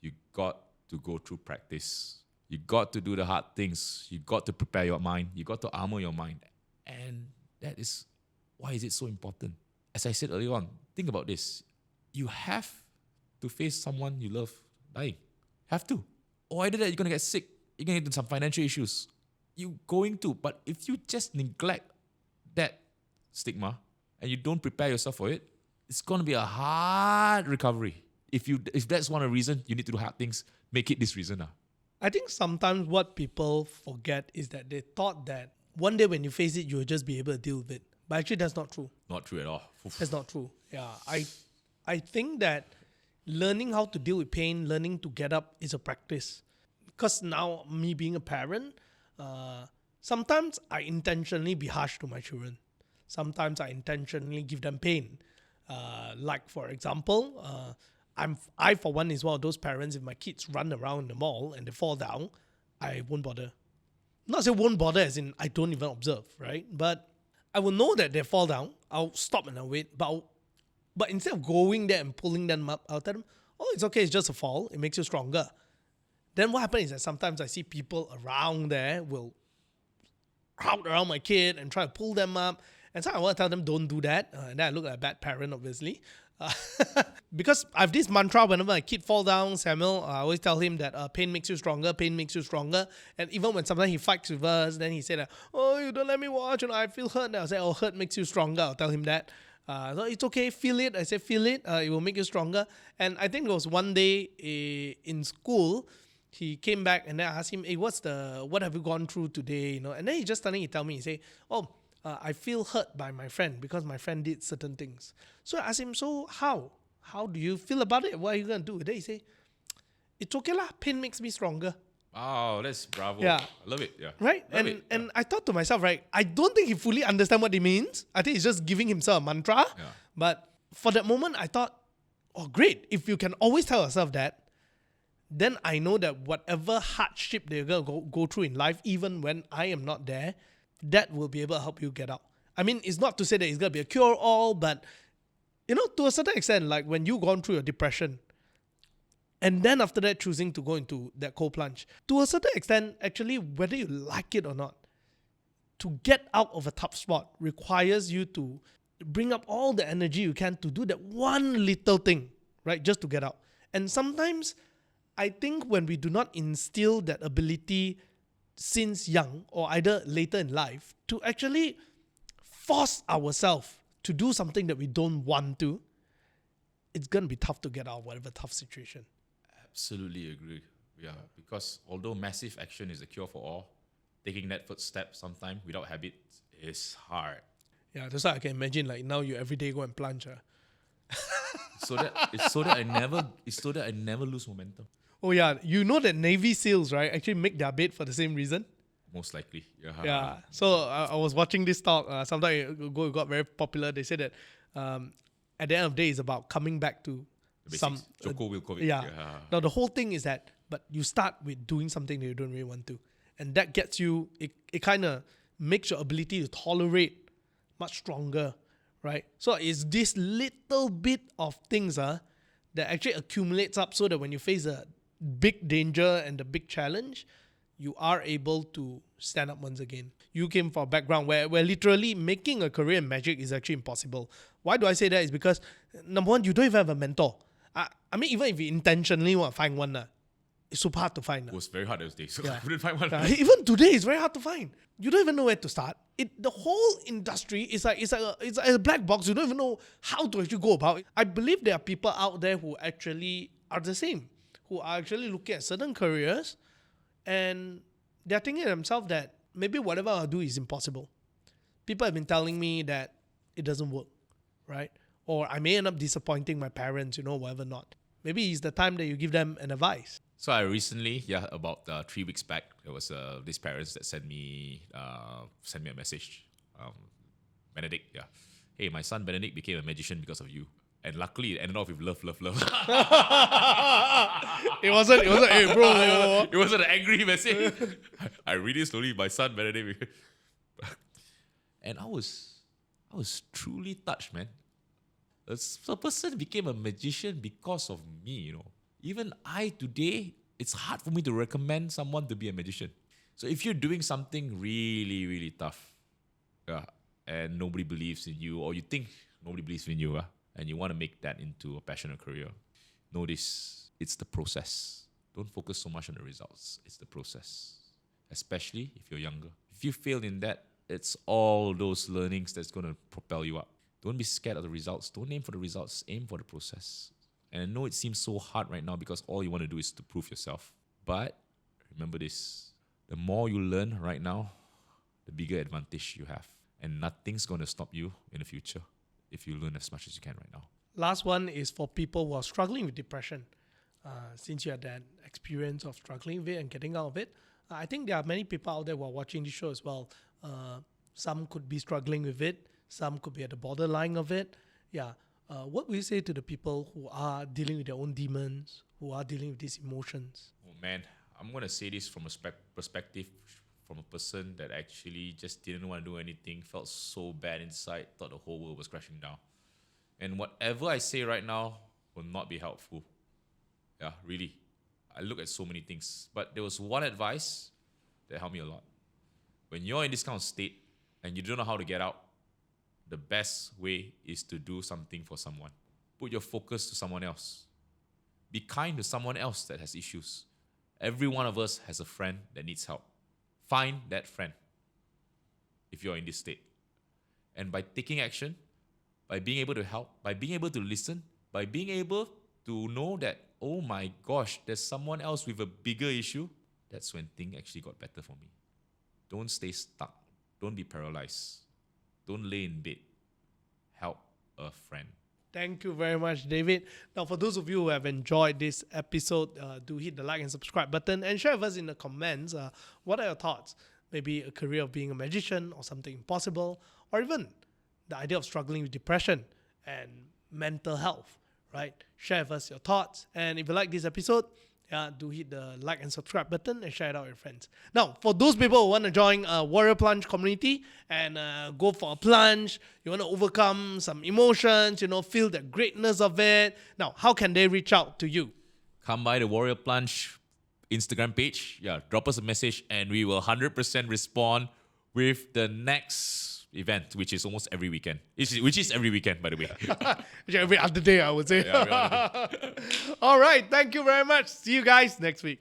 you got to go through practice. You got to do the hard things. You got to prepare your mind. You got to armor your mind. And that is why is it so important. As I said earlier on, think about this. You have to face someone you love dying. Have to. Or either that you're going to get sick. You're going to get into some financial issues. You're going to. But if you just neglect that stigma and you don't prepare yourself for it, it's going to be a hard recovery. If that's one of the reasons you need to do hard things, make it this reason. I think sometimes what people forget is that they thought that one day when you face it, you'll just be able to deal with it. But actually, that's not true. Not true at all. That's not true. Yeah, I think that learning how to deal with pain, learning to get up is a practice. Because now, me being a parent, sometimes I intentionally be harsh to my children. Sometimes I intentionally give them pain. Like, for example, I, for one, is one of those parents, if my kids run around the mall and they fall down, I won't bother. Not say won't bother as in I don't even observe, right? But I will know that they fall down. I'll stop and I'll wait. But instead of going there and pulling them up, I'll tell them, oh, it's okay, it's just a fall. It makes you stronger. Then what happens is that sometimes I see people around there will crowd around my kid and try to pull them up. And so I want to tell them, don't do that. And then I look like a bad parent, obviously. Because I have this mantra whenever my kid fall down, Samuel, I always tell him that pain makes you stronger, pain makes you stronger. And even when sometimes he fights with us, then he said, oh, you don't let me watch, I feel hurt. And I'll say, oh, hurt makes you stronger. I'll tell him that. So it's okay, feel it. I said, feel it. It will make you stronger. And I think there was one day in school, he came back and then I asked him, hey, what have you gone through today? And then he just suddenly tell me, he say, oh, I feel hurt by my friend because my friend did certain things. So I asked him, so how? How do you feel about it? What are you going to do? Then he say, it's okay lah, pain makes me stronger. Wow, that's bravo. Yeah. I love it. Yeah. Right? And I thought to myself, right, I don't think he fully understands what it means. I think he's just giving himself a mantra. Yeah. But for that moment, I thought, oh, great. If you can always tell yourself that, then I know that whatever hardship they're going to go through in life, even when I am not there, that will be able to help you get out. I mean, it's not to say that it's going to be a cure-all, but to a certain extent, like when you've gone through your depression, and then after that choosing to go into that cold plunge, to a certain extent, actually, whether you like it or not, to get out of a tough spot requires you to bring up all the energy you can to do that one little thing, right? Just to get out. And sometimes I think when we do not instill that ability since young or either later in life to actually force ourselves to do something that we don't want to, it's going to be tough to get out of whatever tough situation. Absolutely agree. Yeah, because although massive action is the cure for all, taking that first step sometime without habit is hard. Yeah, that's why I can imagine like now you every day go and plunge. So that I never lose momentum. Oh yeah, you know that Navy SEALs, right, actually make their bed for the same reason? Most likely. Yeah. So I was watching this talk some time ago, it got very popular. They said that at the end of the day, it's about coming back to The some... basics. Joko will COVID. Yeah. Now, the whole thing is that, but you start with doing something that you don't really want to. And that gets you, it kind of makes your ability to tolerate much stronger, right? So it's this little bit of things that actually accumulates up so that when you face a big danger and the big challenge, you are able to stand up once again. You came from a background where literally making a career in magic is actually impossible. Why do I say that? Is because, number one, you don't even have a mentor. I mean, even if you intentionally want to find one, it's super hard to find. It was very hard those days. So Yeah. I couldn't find one. Even today, it's very hard to find. You don't even know where to start. The whole industry is like a black box. You don't even know how to actually go about it. I believe there are people out there who actually are the same, who are actually looking at certain careers and they're thinking to themselves that maybe whatever I'll do is impossible. People have been telling me that it doesn't work, right? Or I may end up disappointing my parents, whatever not. Maybe it's the time that you give them an advice. So I recently, about 3 weeks back, there was these parents that sent me a message. Benedict, hey, my son Benedict became a magician because of you. And luckily, it ended off with love. It wasn't, hey bro. It wasn't an angry message. I read it slowly, my son Benedict. And I was truly touched, man. A person became a magician because of me, Even I today, it's hard for me to recommend someone to be a magician. So if you're doing something really, really tough, and nobody believes in you, or you think nobody believes in you, and you want to make that into a passion or career, know this, it's the process. Don't focus so much on the results. It's the process, especially if you're younger. If you fail in that, it's all those learnings that's going to propel you up. Don't be scared of the results. Don't aim for the results. Aim for the process. And I know it seems so hard right now because all you want to do is to prove yourself. But remember this, the more you learn right now, the bigger advantage you have. And nothing's going to stop you in the future if you learn as much as you can right now. Last one is for people who are struggling with depression. Since you had that experience of struggling with it and getting out of it, I think there are many people out there who are watching this show as well. Some could be struggling with it. Some could be at the borderline of it. What will you say to the people who are dealing with their own demons, who are dealing with these emotions? Oh man, I'm going to say this from a perspective from a person that actually just didn't want to do anything, felt so bad inside, thought the whole world was crashing down. And whatever I say right now will not be helpful. Yeah, really. I look at so many things. But there was one advice that helped me a lot. When you're in this kind of state and you don't know how to get out, the best way is to do something for someone. Put your focus to someone else. Be kind to someone else that has issues. Every one of us has a friend that needs help. Find that friend if you're in this state. And by taking action, by being able to help, by being able to listen, by being able to know that, oh my gosh, there's someone else with a bigger issue, that's when things actually got better for me. Don't stay stuck. Don't be paralyzed. Don't lay in bed. Help a friend. Thank you very much, David. Now, for those of you who have enjoyed this episode, do hit the like and subscribe button and share with us in the comments what are your thoughts. Maybe a career of being a magician or something impossible, or even the idea of struggling with depression and mental health, right? Share with us your thoughts. And if you like this episode, Yeah, do hit the like and subscribe button and share it out with your friends. Now, for those people who want to join Warrior Plunge community and go for a plunge, you want to overcome some emotions, feel the greatness of it. Now, how can they reach out to you? Come by the Warrior Plunge Instagram page. Yeah, drop us a message and we will 100% respond with the next event, which is almost every weekend. Which is every weekend, by the way. Every other day, I would say. Yeah, every other day. All right. Thank you very much. See you guys next week.